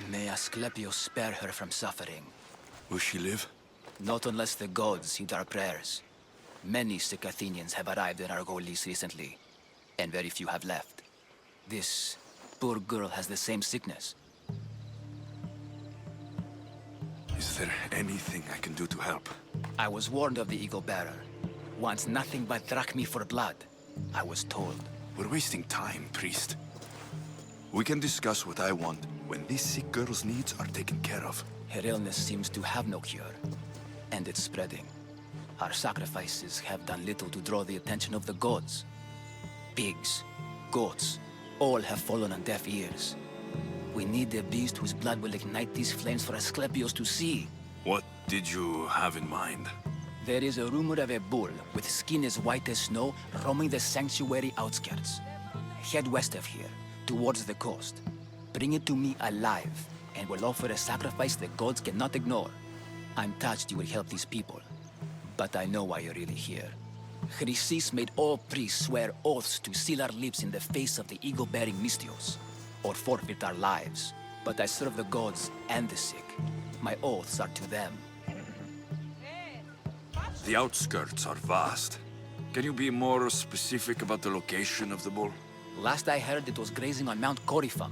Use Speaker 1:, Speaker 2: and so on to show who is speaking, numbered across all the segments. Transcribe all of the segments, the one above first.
Speaker 1: May Alexios spare her from suffering.
Speaker 2: Will she live?
Speaker 1: Not unless the gods heed our prayers. Many sick Athenians have arrived in our Argolis recently, and very few have left. This poor girl has the same sickness.
Speaker 2: Is there anything I can do to help?
Speaker 1: I was warned of the Eagle Bearer. Wants nothing but drachmi for blood, I was told.
Speaker 2: We're wasting time, priest. We can discuss what I want when this sick girl's needs are taken care of.
Speaker 1: Her illness seems to have no cure, and it's spreading. Our sacrifices have done little to draw the attention of the gods. Pigs, goats, all have fallen on deaf ears. We need a beast whose blood will ignite these flames for Asclepios to see.
Speaker 2: What did you have in mind?
Speaker 1: There is a rumor of a bull with skin as white as snow roaming the sanctuary outskirts. Head west of here, towards the coast. Bring it to me alive, and we'll offer a sacrifice the gods cannot ignore. I'm touched you will help these people, but I know why you're really here. Chrysis made all priests swear oaths to seal our lips in the face of the eagle-bearing Mystios, or forfeit our lives. But I serve the gods and the sick. My oaths are to them.
Speaker 2: The outskirts are vast. Can you be more specific about the location of the bull?
Speaker 1: Last I heard, it was grazing on Mount Coryphum,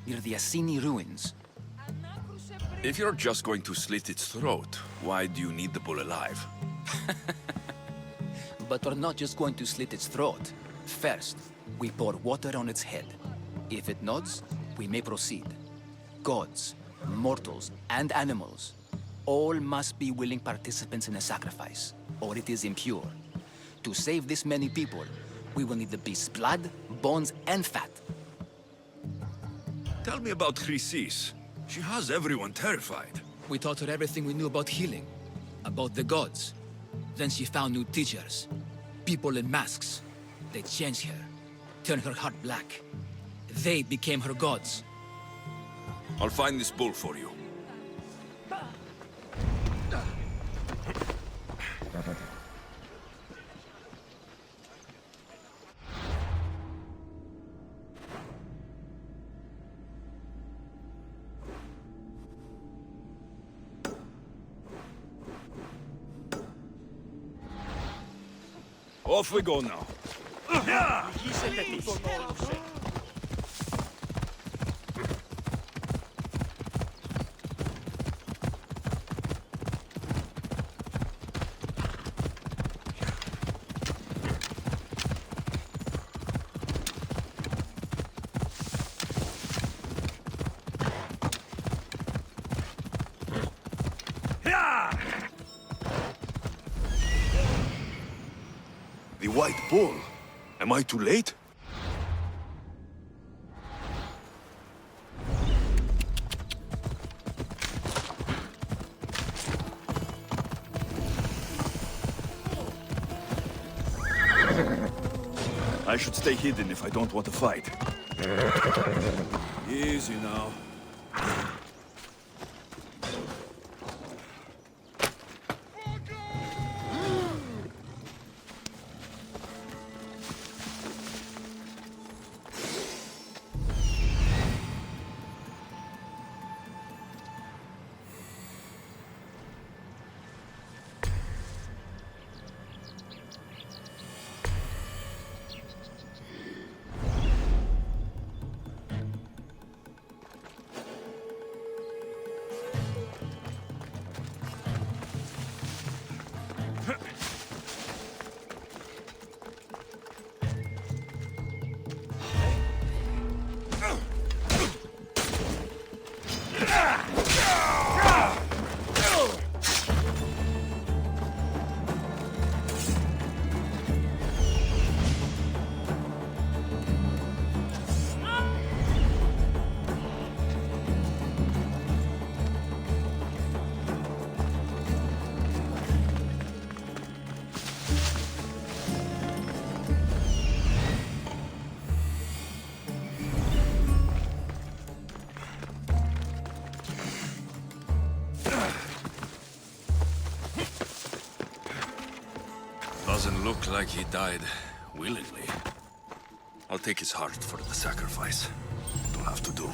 Speaker 1: near the Assini ruins.
Speaker 2: If you're just going to slit its throat, why do you need the bull alive?
Speaker 1: But we're not just going to slit its throat. First, we pour water on its head. If it nods, we may proceed. Gods, mortals, and animals, all must be willing participants in a sacrifice, or it is impure. To save this many people, we will need the beast's blood, bones, and fat.
Speaker 2: Tell me about Chrysis. She has everyone terrified.
Speaker 1: We taught her everything we knew about healing, about the gods. Then she found new teachers, people in masks. They changed her, turned her heart black. They became her gods.
Speaker 2: I'll find this bull for you. Off we go now. The white bull. Am I too late? I should stay hidden if I don't want to fight. Easy now. Doesn't look like he died willingly. I'll take his heart for the sacrifice. It'll have to do.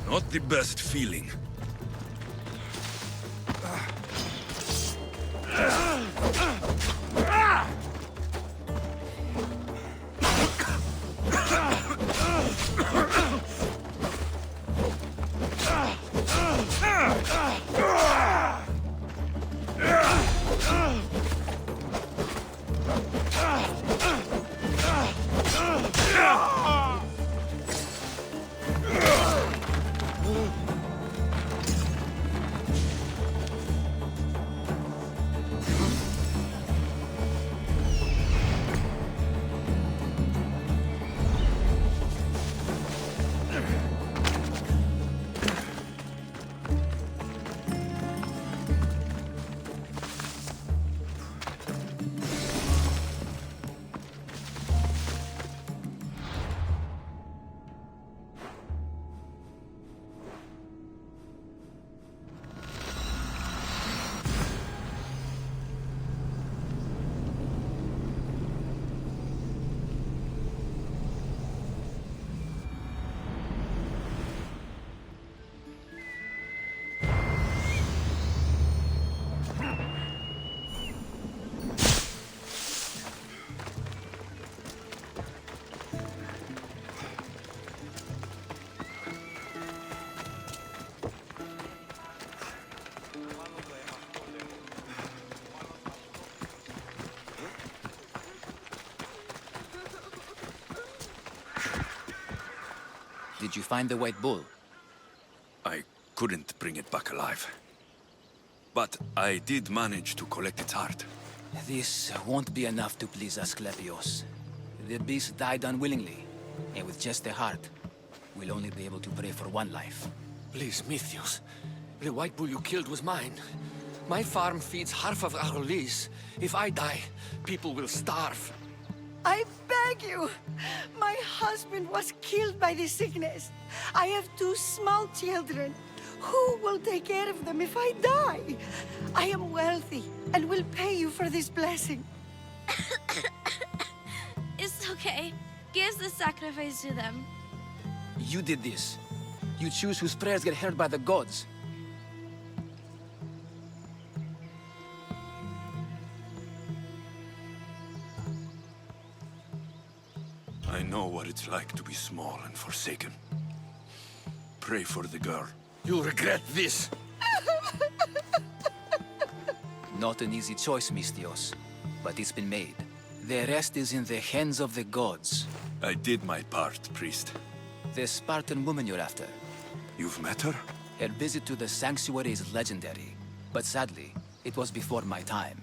Speaker 2: Not the best feeling.
Speaker 1: Did you find the white bull?
Speaker 2: I couldn't bring it back alive. But I did manage to collect its heart.
Speaker 1: This won't be enough to please Asclepios. The beast died unwillingly, and with just the heart, we'll only be able to pray for one life.
Speaker 3: Please, Mythios. The white bull you killed was mine. My farm feeds half of our lease. If I die, people will starve.
Speaker 4: I beg you! My husband was killed by this sickness. I have 2 small children. Who will take care of them if I die? I am wealthy and will pay you for this blessing.
Speaker 5: It's okay. Give the sacrifice to them.
Speaker 1: You did this. You choose whose prayers get heard by the gods.
Speaker 2: I know what it's like to be small and forsaken. Pray for the girl.
Speaker 3: You'll regret this.
Speaker 1: Not an easy choice, Mystios, but it's been made. The rest is in the hands of the gods.
Speaker 2: I did my part, priest.
Speaker 1: The Spartan woman you're after.
Speaker 2: You've met her?
Speaker 1: Her visit to the sanctuary is legendary, but sadly, it was before my time.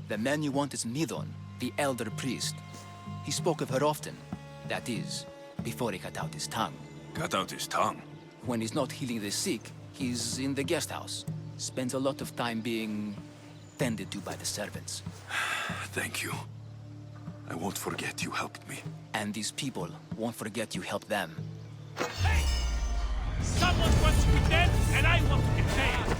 Speaker 1: The man you want is Nidon, the elder priest. He spoke of her often. That is, before he cut out his tongue.
Speaker 2: Cut out his tongue?
Speaker 1: When he's not healing the sick, he's in the guest house. Spends a lot of time being tended to by the servants.
Speaker 2: Thank you. I won't forget you helped me.
Speaker 1: And these people won't forget you helped them.
Speaker 6: Hey! Someone wants to be dead, and I want to get paid!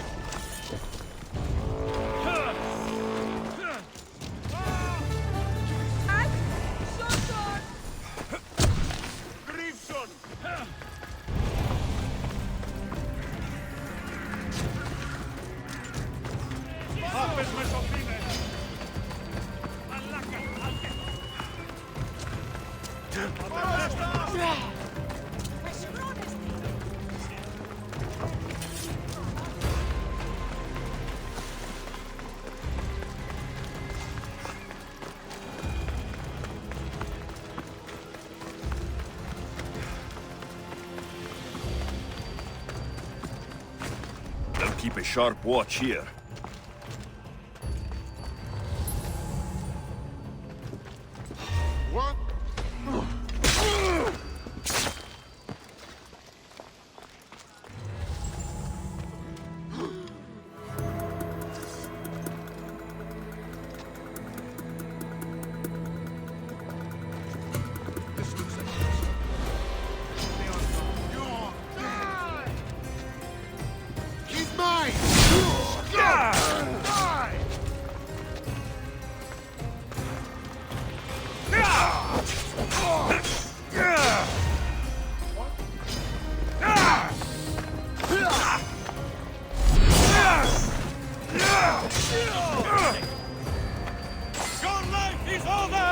Speaker 7: keep a sharp watch here.
Speaker 6: What? He's mine! Die! Your life is over!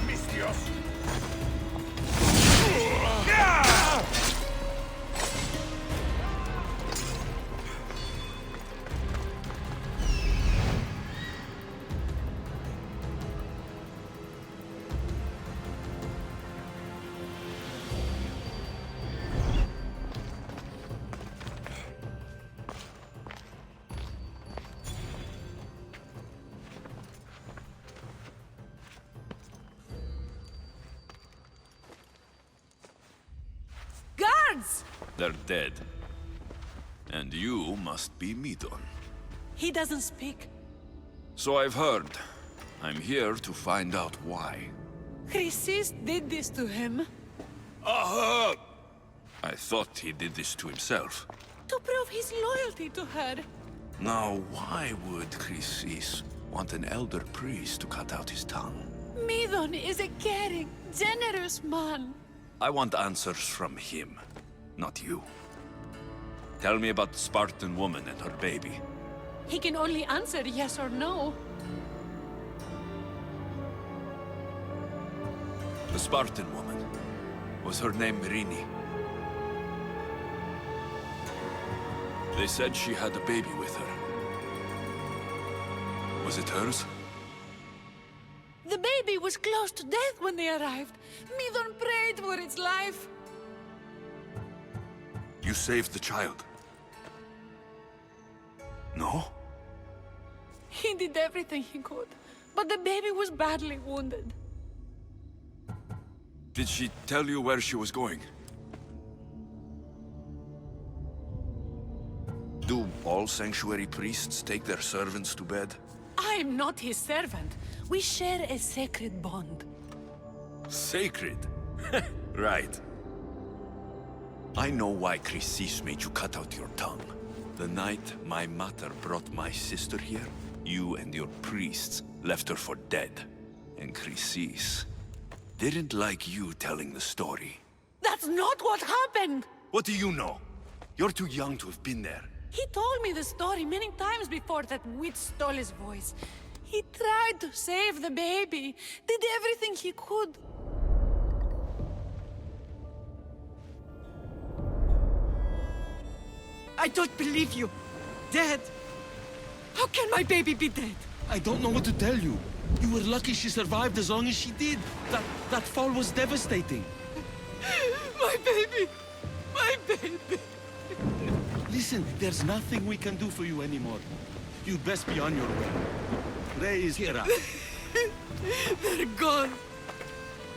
Speaker 6: Mistios!
Speaker 4: Guards!
Speaker 7: They're dead. And you must be Midon.
Speaker 4: He doesn't speak.
Speaker 7: So I've heard. I'm here to find out why.
Speaker 4: Chrysis did this to him.
Speaker 7: Aha! I thought he did this to himself.
Speaker 4: To prove his loyalty to her.
Speaker 7: Now, why would Chrysis want an elder priest to cut out his tongue?
Speaker 4: Midon is a caring, generous man.
Speaker 7: I want answers from him, not you. Tell me about the Spartan woman and her baby.
Speaker 4: He can only answer yes or no.
Speaker 7: The Spartan woman. Was her name Rini? They said she had a baby with her. Was it hers?
Speaker 4: The baby was close to death when they arrived. Midon prayed for its life.
Speaker 7: You saved the child? No?
Speaker 4: He did everything he could, but the baby was badly wounded.
Speaker 7: Did she tell you where she was going? Do all sanctuary priests take their servants to bed?
Speaker 4: I am not his servant. We share a sacred bond.
Speaker 7: Sacred? Right. I know why Chrysis made you cut out your tongue. The night my mater brought my sister here, you and your priests left her for dead. And Chrysis didn't like you telling the story.
Speaker 4: That's not what happened!
Speaker 7: What do you know? You're too young to have been there.
Speaker 4: He told me the story many times before that witch stole his voice. He tried to save the baby, did everything he could. I don't believe you. Dead? How can my baby be dead?
Speaker 8: I don't know what to tell you. You were lucky she survived as long as she did. That fall was devastating.
Speaker 4: My baby! My baby!
Speaker 8: Listen, there's nothing we can do for you anymore. You'd best be on your way. Ray is here.
Speaker 4: They're gone.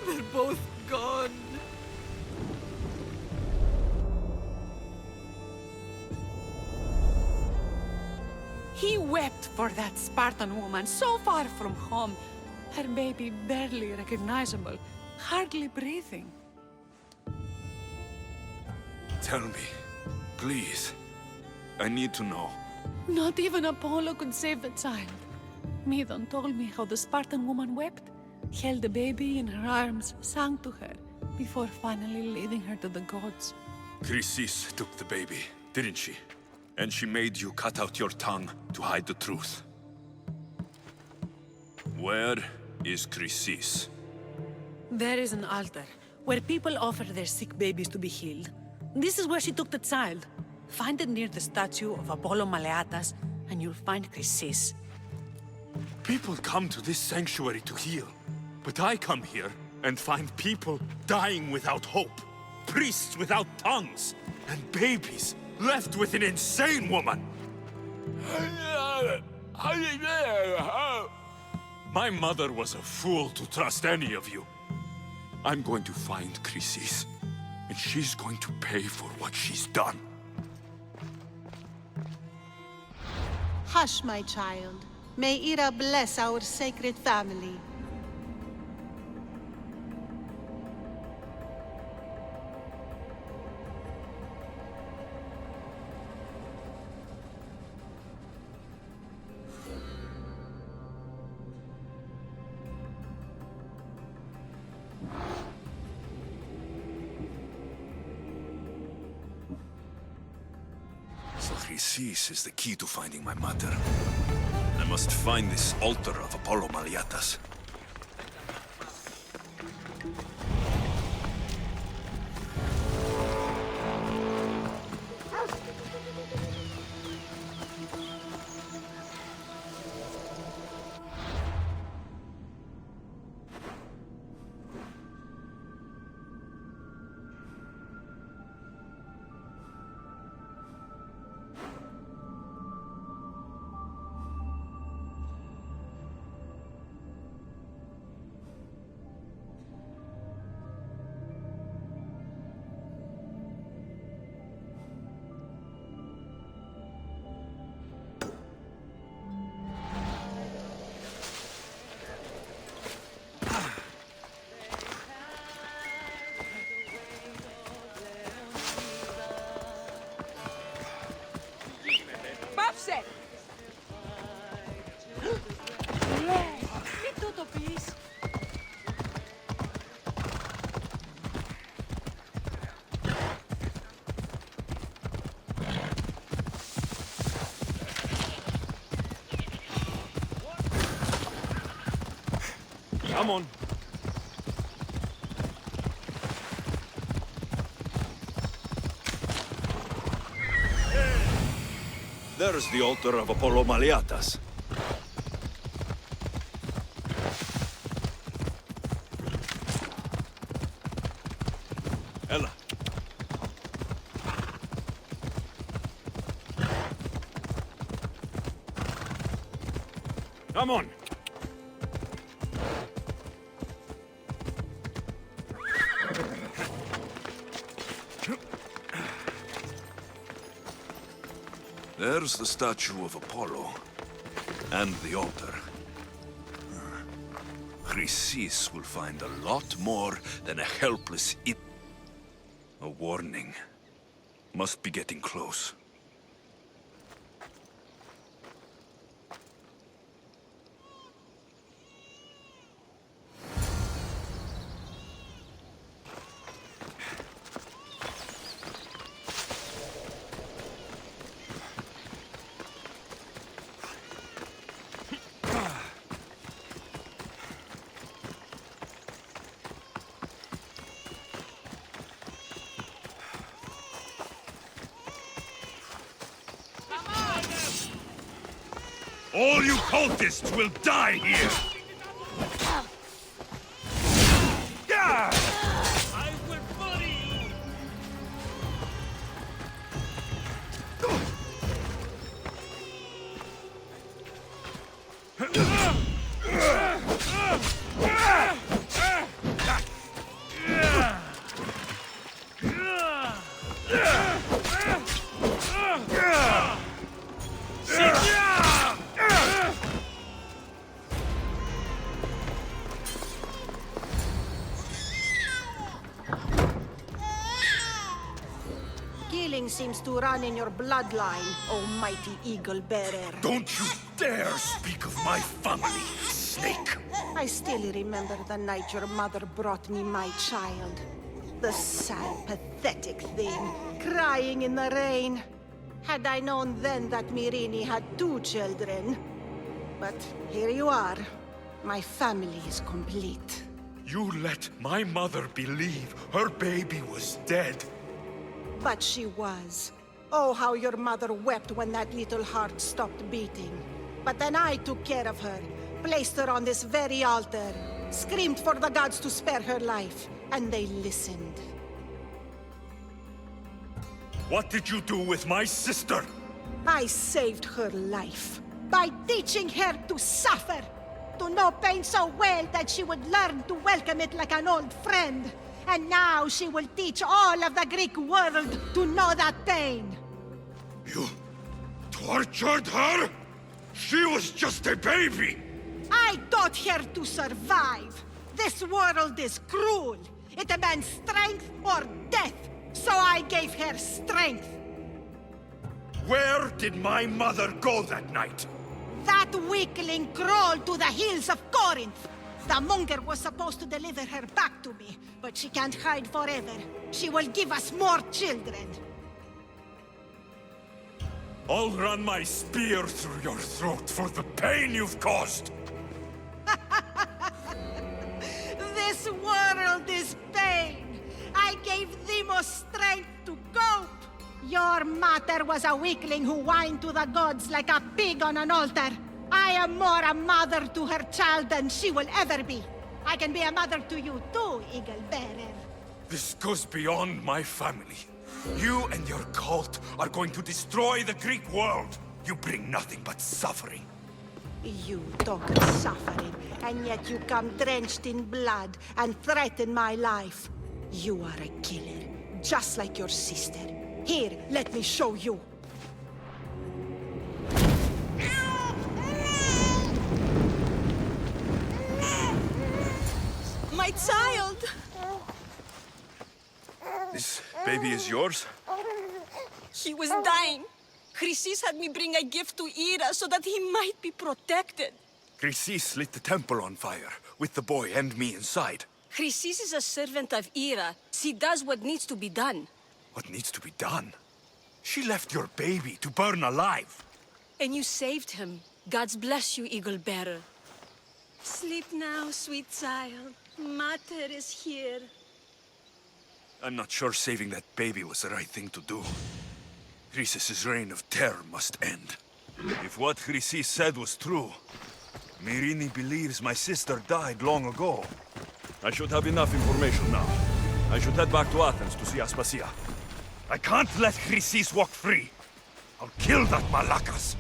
Speaker 4: They're both gone. He wept for that Spartan woman so far from home. Her baby barely recognizable, hardly breathing.
Speaker 7: Tell me, please. I need to know.
Speaker 4: Not even Apollo could save the child. Midon told me how the Spartan woman wept, held the baby in her arms, sang to her, before finally leading her to the gods.
Speaker 7: Chrysis took the baby, didn't she? And she made you cut out your tongue to hide the truth. Where is Chrysis?
Speaker 4: There is an altar, where people offer their sick babies to be healed. This is where she took the child. Find it near the statue of Apollo Maleatas, and you'll find Chrysis.
Speaker 6: People come to this sanctuary to heal. But I come here and find people dying without hope. Priests without tongues. And babies left with an insane woman. My mother was a fool to trust any of you. I'm going to find Chrysis, and she's going to pay for what she's done.
Speaker 9: Hush, my child. May Ira bless our sacred family.
Speaker 7: So Chrysis is the key to finding my mother. I must find this altar of Apollo Maliatas.
Speaker 4: Πάψε! Τι τούτο πεις?
Speaker 6: Come on.
Speaker 7: There's the altar of Apollo Maliatas. Ella.
Speaker 6: Come on.
Speaker 7: There's the statue of Apollo. And the altar. Chrysis will find a lot more than a helpless A warning. Must be getting close.
Speaker 6: All you cultists will die here! I will bully you!
Speaker 9: Killing seems to run in your bloodline, oh mighty eagle bearer.
Speaker 7: Don't you dare speak of my family, snake!
Speaker 9: I still remember the night your mother brought me my child. The sad, pathetic thing, crying in the rain. Had I known then that Myrini had 2 children. But here you are. My family is complete.
Speaker 6: You let my mother believe her baby was dead.
Speaker 9: But she was. Oh, how your mother wept when that little heart stopped beating. But then I took care of her, placed her on this very altar, screamed for the gods to spare her life, and they listened.
Speaker 6: What did you do with my sister?
Speaker 9: I saved her life by teaching her to suffer, to know pain so well that she would learn to welcome it like an old friend. And now she will teach all of the Greek world to know that pain.
Speaker 6: You tortured her? She was just a baby!
Speaker 9: I taught her to survive. This world is cruel. It demands strength or death. So I gave her strength.
Speaker 6: Where did my mother go that night?
Speaker 9: That weakling crawled to the hills of Corinth. The monger was supposed to deliver her back to me, but she can't hide forever. She will give us more children.
Speaker 6: I'll run my spear through your throat for the pain you've caused!
Speaker 9: This world is pain. I gave Demos strength to cope. Your mother was a weakling who whined to the gods like a pig on an altar. I am more a mother to her child than she will ever be. I can be a mother to you too, Eagle Bearer.
Speaker 6: This goes beyond my family. You and your cult are going to destroy the Greek world. You bring nothing but suffering.
Speaker 9: You talk of suffering, and yet you come drenched in blood and threaten my life. You are a killer, just like your sister. Here, let me show you.
Speaker 4: My child!
Speaker 2: This baby is yours?
Speaker 4: He was dying. Chrysis had me bring a gift to Ira so that he might be protected.
Speaker 2: Chrysis lit the temple on fire, with the boy and me inside.
Speaker 4: Chrysis is a servant of Ira. She does what needs to be done.
Speaker 2: What needs to be done? She left your baby to burn alive.
Speaker 4: And you saved him. Gods bless you, Eagle Bearer. Sleep now, sweet child. Mater is here.
Speaker 2: I'm not sure saving that baby was the right thing to do. Chrysis' reign of terror must end. If what Chrysis said was true, Myrini believes my sister died long ago. I should have enough information now. I should head back to Athens to see Aspasia. I can't let Chrysis walk free. I'll kill that Malakas.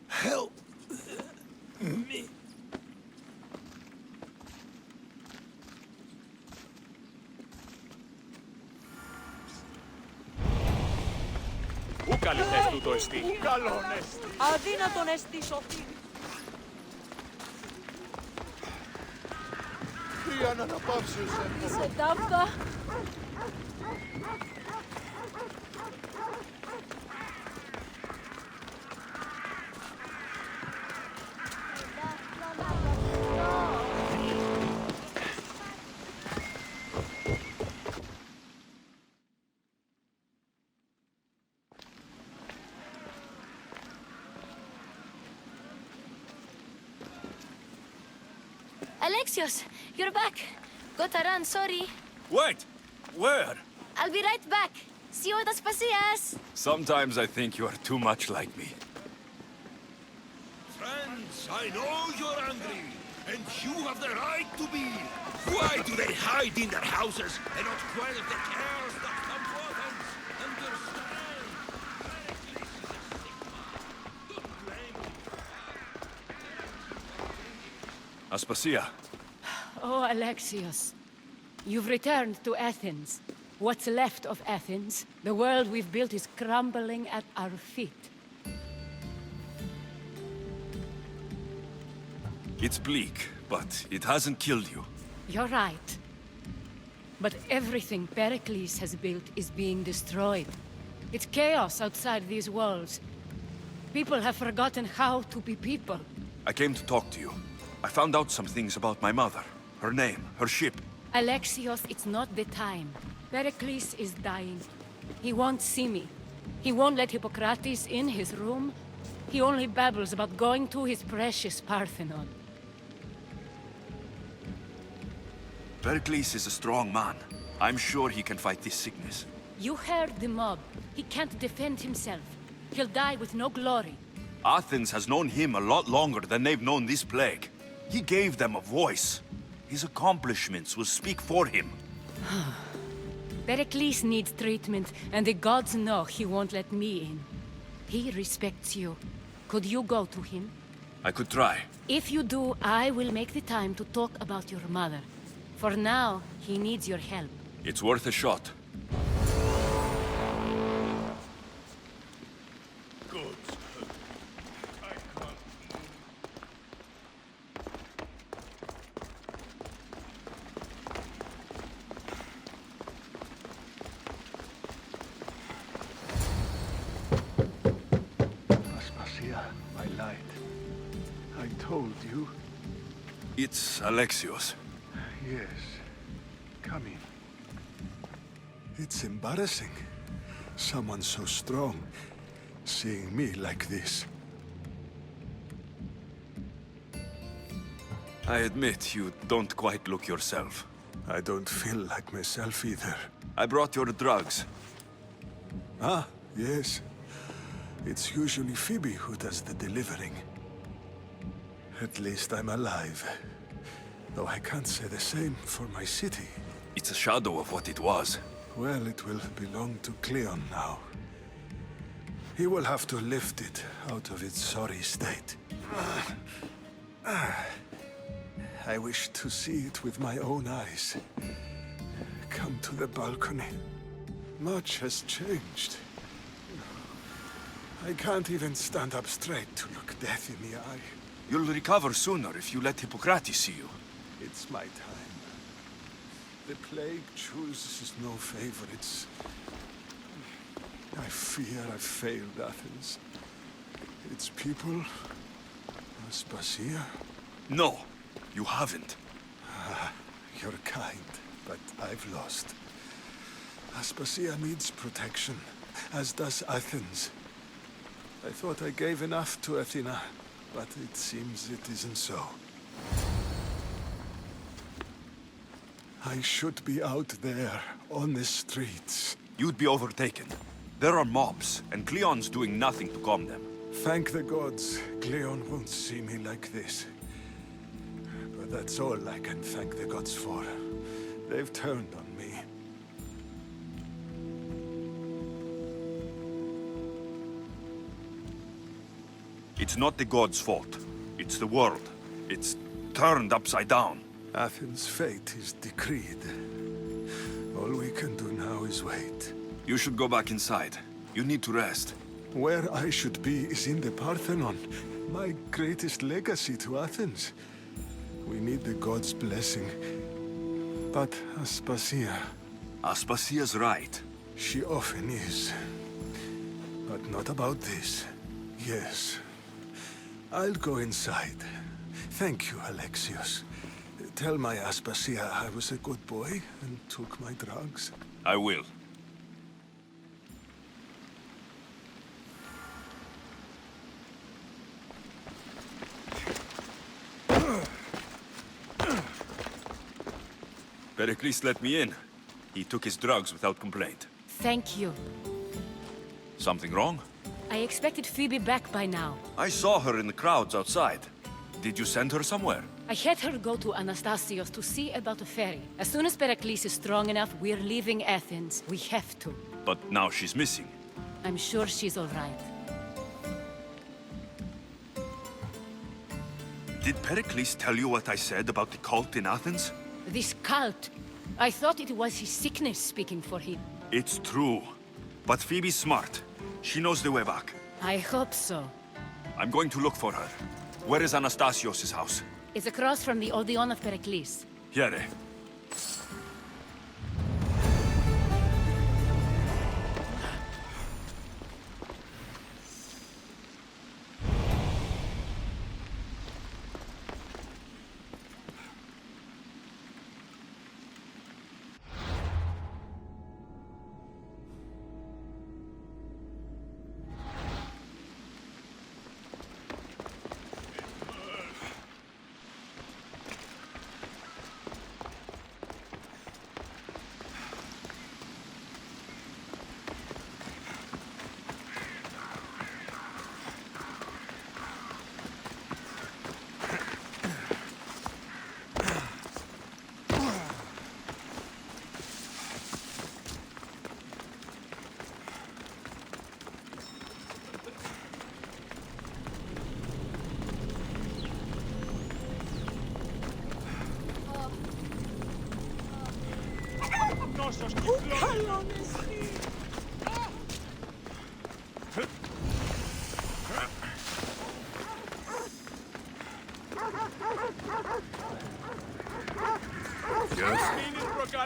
Speaker 2: Help me.
Speaker 6: τούτο εστί. Καλόν εστί.
Speaker 10: Αδύνατον εστί σωθεί.
Speaker 6: Τι αναναπαύσεως έχω.
Speaker 10: Σε ταύτα.
Speaker 5: Alexios, you're back. Gotta run, sorry.
Speaker 2: Wait! Where?
Speaker 5: I'll be right back. See you at Aspasias.
Speaker 2: Sometimes I think you are too much like me.
Speaker 11: Friends, I know you're angry, and you have the right to be. Why do they hide in their houses and not quell the cares that come for them? Understand? Don't blame me.
Speaker 2: Aspasia,
Speaker 10: Oh, Alexios. You've returned to Athens. What's left of Athens, the world we've built is crumbling at our feet.
Speaker 2: it's bleak, but it hasn't killed you.
Speaker 10: You're right. But everything Pericles has built is being destroyed. It's chaos outside these walls. People have forgotten how to be people.
Speaker 2: I came to talk to you. I found out some things about my mother. Her name, her ship.
Speaker 10: Alexios, it's not the time. Pericles is dying. He won't see me. He won't let Hippocrates in his room. He only babbles about going to his precious Parthenon.
Speaker 2: Pericles is a strong man. I'm sure he can fight this sickness.
Speaker 10: You heard the mob. He can't defend himself. He'll die with no glory.
Speaker 2: Athens has known him a lot longer than they've known this plague. He gave them a voice. His accomplishments will speak for him.
Speaker 10: Pericles needs treatment, and the gods know he won't let me in. He respects you. Could you go to him?
Speaker 2: I could try.
Speaker 10: If you do, I will make the time to talk about your mother. For now, he needs your help.
Speaker 2: It's worth a shot.
Speaker 11: Aspasia, my light. I told you.
Speaker 2: It's Alexios.
Speaker 11: Yes. Come in. It's embarrassing. Someone so strong seeing me like this.
Speaker 2: I admit you don't quite look yourself.
Speaker 11: I don't feel like myself either.
Speaker 2: I brought your drugs.
Speaker 11: Ah, yes. It's usually Phoebe who does the delivering. At least I'm alive. Though I can't say the same for my city.
Speaker 2: It's a shadow of what it was.
Speaker 11: Well, it will belong to Cleon now. He will have to lift it out of its sorry state. I wish to see it with my own eyes. Come to the balcony. Much has changed. I can't even stand up straight to look death in the eye.
Speaker 2: You'll recover sooner if you let Hippocrates see you.
Speaker 11: It's my time. The plague chooses no favorites. I fear I've failed Athens. Its people... Aspasia?
Speaker 2: No, you haven't.
Speaker 11: You're kind, but I've lost. Aspasia needs protection, as does Athens. I thought I gave enough to Athena, but it seems it isn't so. I should be out there, on the streets.
Speaker 2: You'd be overtaken. There are mobs, and Cleon's doing nothing to calm them.
Speaker 11: Thank the gods, Cleon won't see me like this. But that's all I can thank the gods for. They've turned on me.
Speaker 2: It's not the gods' fault. It's the world. It's turned upside down.
Speaker 11: Athens' fate is decreed. All we can do now is wait.
Speaker 2: You should go back inside. You need to rest.
Speaker 11: Where I should be is in the Parthenon, my greatest legacy to Athens. We need the gods' blessing. But Aspasia...
Speaker 7: Aspasia's right.
Speaker 11: She often is. But not about this. Yes. I'll go inside. Thank you, Alexios. Tell my Aspasia I was a good boy and took my drugs.
Speaker 7: I will. Pericles let me in. He took his drugs without complaint.
Speaker 10: Thank you.
Speaker 7: Something wrong?
Speaker 10: I expected Phoebe back by now.
Speaker 7: I saw her in the crowds outside. Did you send her somewhere?
Speaker 10: I had her go to Anastasios to see about a ferry. As soon as Pericles is strong enough, we're leaving Athens. We have to.
Speaker 7: But now she's missing.
Speaker 10: I'm sure she's all right.
Speaker 7: Did Pericles tell you what I said about the cult in Athens?
Speaker 10: This cult. I thought it was his sickness speaking for him.
Speaker 7: It's true. But Phoebe's smart. She knows the way back.
Speaker 10: I hope so.
Speaker 7: I'm going to look for her. Where is Anastasios' house?
Speaker 10: It's across from the Odeon of Pericles.
Speaker 7: Here.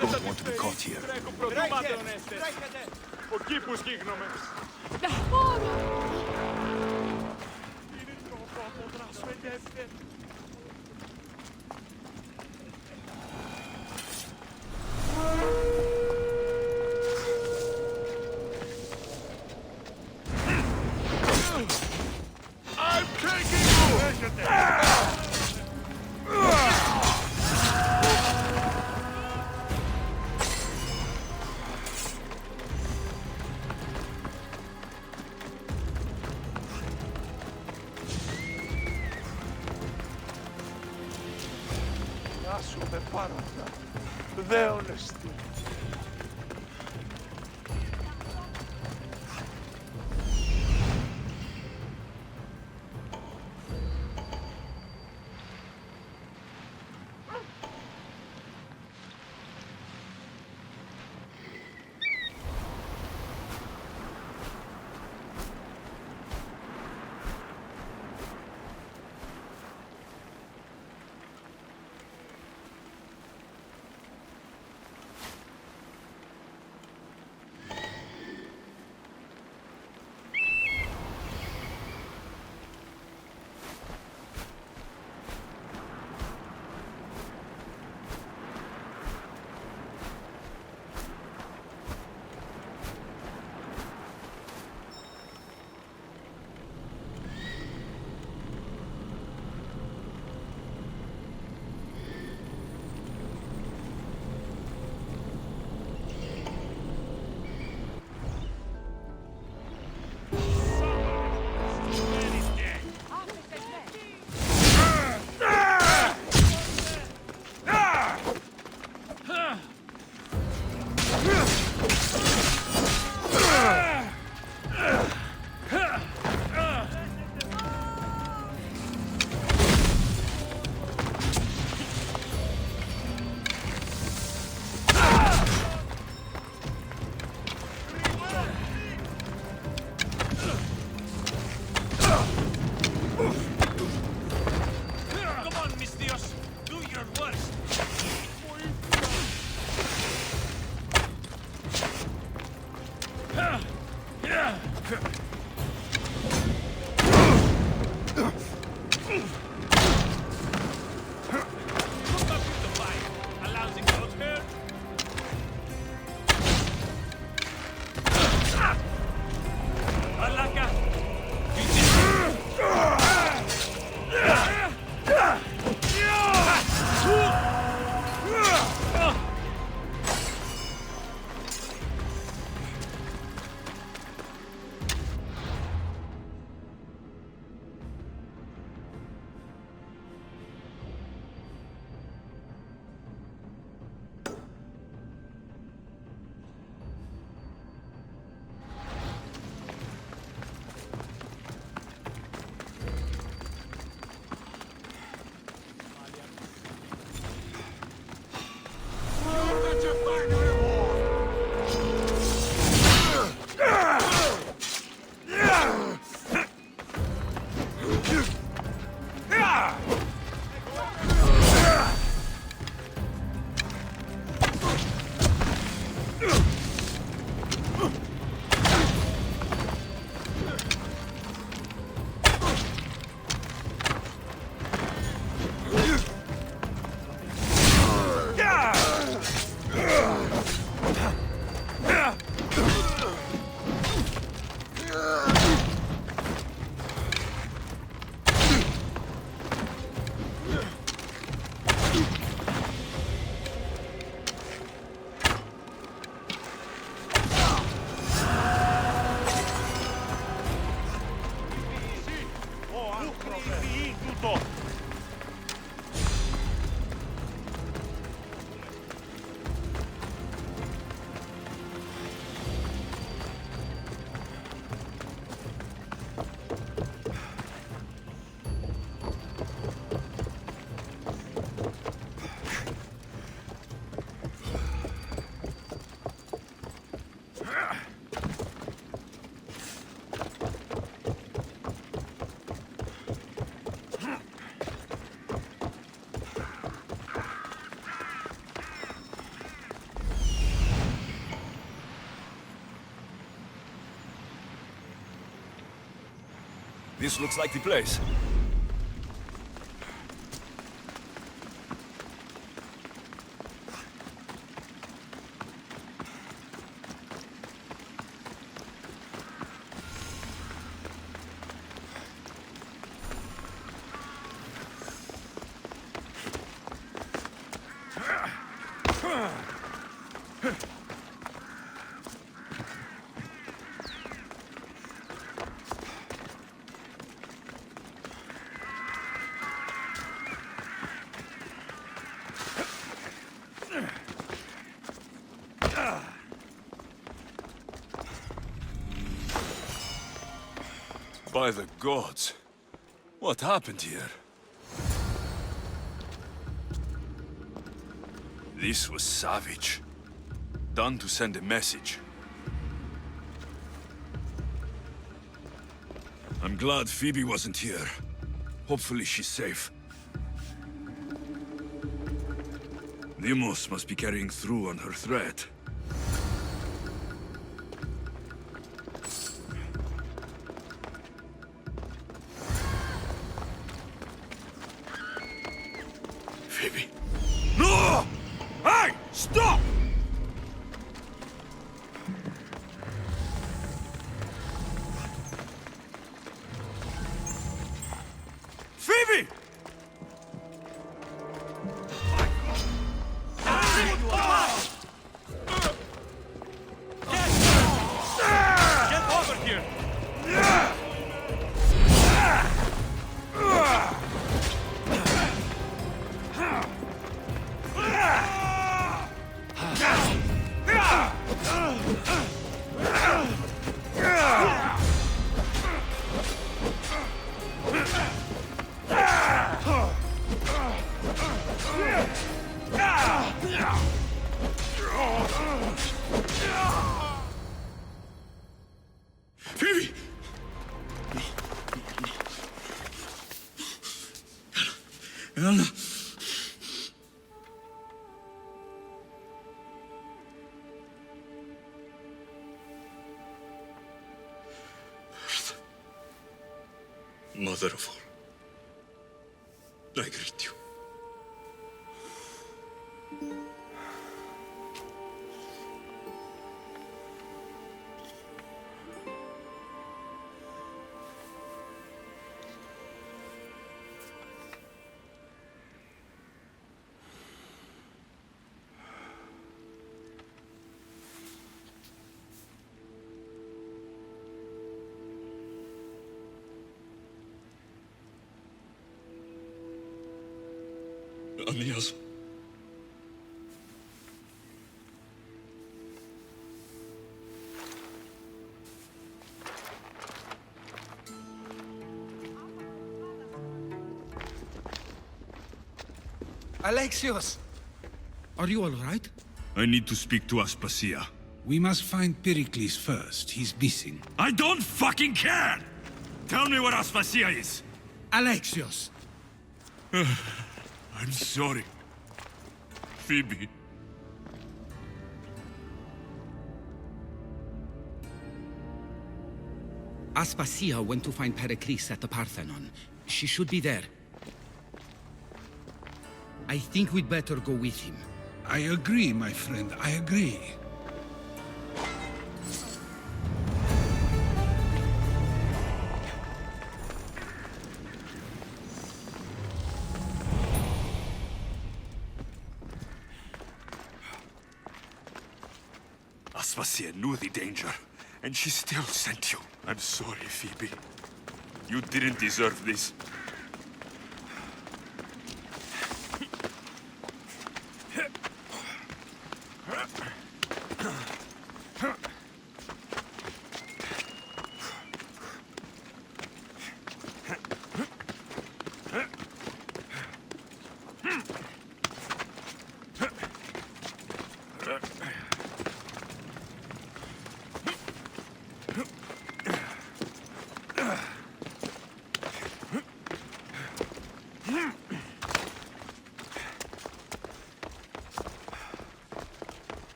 Speaker 7: Don't want to be caught here.
Speaker 2: I'm taking you!
Speaker 11: Να σου με πάρω αυτά. Δέονεστη.
Speaker 2: This looks like the place. By the gods, what happened here? This was savage. Done to send a message. I'm glad Phoebe wasn't here. Hopefully she's safe. Deimos must be carrying through on her threat. Phoebe. No! Hey! Stop! Phoebe!
Speaker 6: Get over here!
Speaker 2: Phoebe! Anna! Mother of all, I greet you. Alexios.
Speaker 1: Alexios!
Speaker 12: Are you all right?
Speaker 2: I need to speak to Aspasia.
Speaker 12: We must find Pericles first. He's missing.
Speaker 2: I don't fucking care! Tell me where Aspasia is!
Speaker 12: Alexios!
Speaker 2: I'm sorry. Phoebe.
Speaker 13: Aspasia went to find Pericles at the Parthenon. She should be there. I think we'd better go with him.
Speaker 12: I agree, my friend. I agree.
Speaker 2: Aspasia knew the danger, and she still sent you. I'm sorry, Phoebe. You didn't deserve this.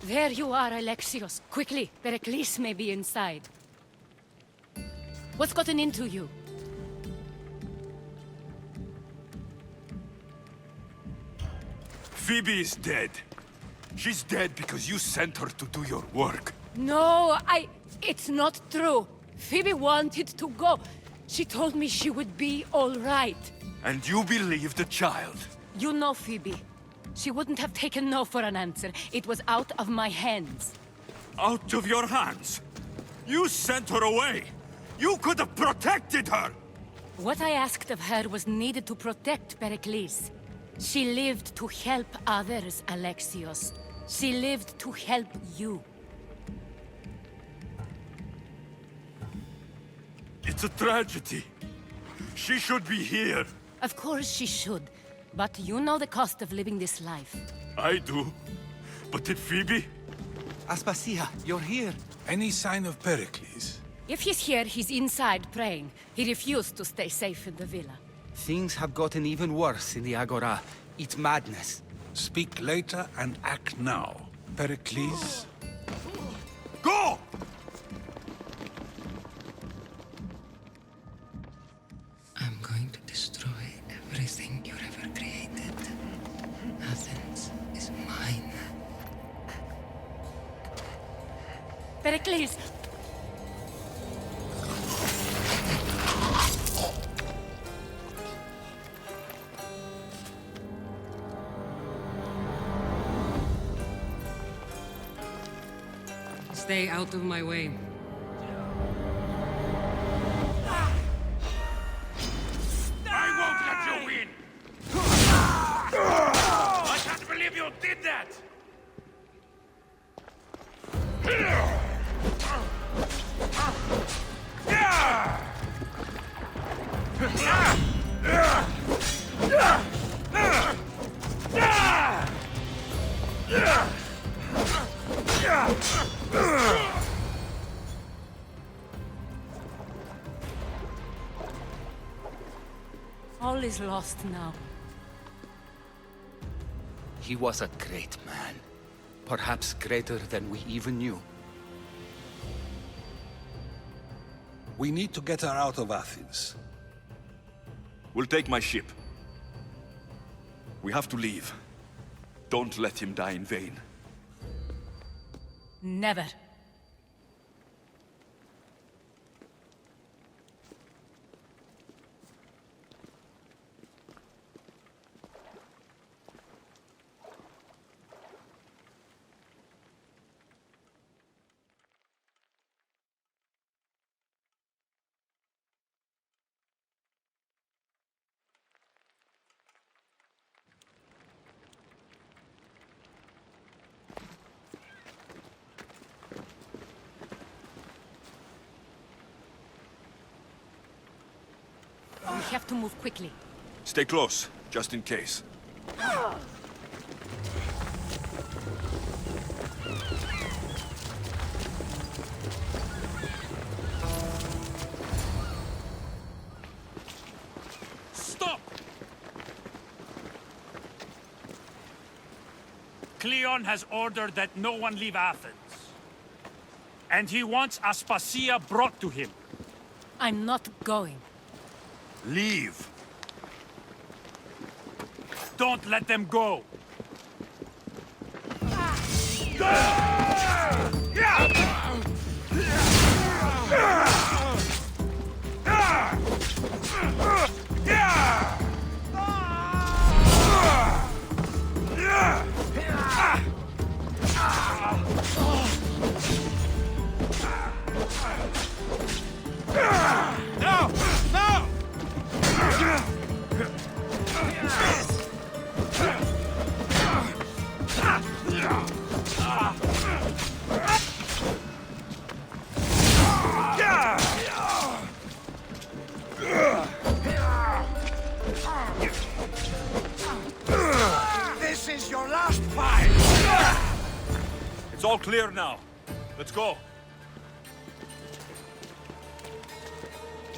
Speaker 10: There you are, Alexios. Quickly, Pericles may be inside. What's gotten into you?
Speaker 2: Phoebe is dead. She's dead because you sent her to do your work.
Speaker 10: No, it's not true. Phoebe wanted to go. She told me she would be all right.
Speaker 2: And you believe the child?
Speaker 10: You know Phoebe. She wouldn't have taken no for an answer. It was out of my hands.
Speaker 2: Out of your hands? You sent her away! You could have protected her!
Speaker 10: What I asked of her was needed to protect Pericles. She lived to help others, Alexios. She lived to help you.
Speaker 2: It's a tragedy. She should be here.
Speaker 10: Of course she should. But you know the cost of living this life.
Speaker 2: I do. But did Phoebe?
Speaker 13: Aspasia, you're here.
Speaker 12: Any sign of Pericles?
Speaker 10: If he's here, he's inside praying. He refused to stay safe in the villa.
Speaker 13: Things have gotten even worse in the Agora. It's madness.
Speaker 12: Speak later and act now. Pericles?
Speaker 2: Go!
Speaker 14: I'm going to destroy everything you ever created. Athens is mine.
Speaker 10: Pericles!
Speaker 14: Stay out of my way.
Speaker 2: I won't let you win! I can't believe you did that!
Speaker 10: All is lost now.
Speaker 13: He was a great man. Perhaps greater than we even knew.
Speaker 12: We need to get her out of Athens.
Speaker 2: We'll take my ship. We have to leave. Don't let him die in vain.
Speaker 10: Never. We have to move quickly.
Speaker 2: Stay close, just in case.
Speaker 15: Cleon has ordered that no one leave Athens. And he wants Aspasia brought to him.
Speaker 10: I'm not going.
Speaker 2: Leave.
Speaker 15: Don't let them go.
Speaker 12: No! No!
Speaker 15: This is your last fight!
Speaker 2: It's all clear now. Let's go.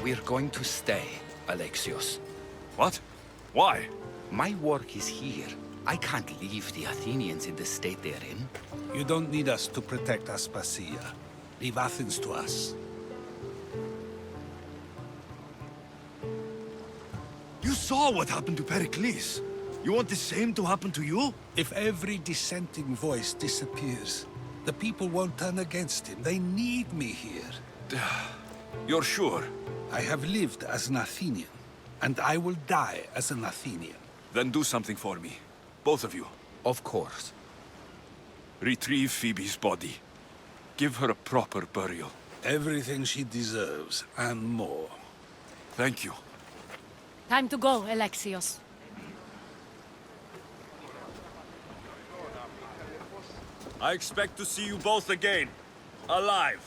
Speaker 13: We're going to stay, Alexios.
Speaker 2: What? Why?
Speaker 13: My work is here. I can't leave the Athenians in the state they're in.
Speaker 12: You don't need us to protect Aspasia. Leave Athens to us.
Speaker 2: You saw what happened to Pericles. You want the same to happen to you?
Speaker 12: If every dissenting voice disappears, the people won't turn against him. They need me here.
Speaker 2: You're sure?
Speaker 12: I have lived as an Athenian, and I will die as an Athenian.
Speaker 2: Then do something for me. Both of you.
Speaker 13: Of course.
Speaker 2: Retrieve Phoebe's body. Give her a proper burial.
Speaker 12: Everything she deserves, and more.
Speaker 2: Thank you.
Speaker 10: Time to go, Alexios.
Speaker 2: I expect to see you both again. Alive.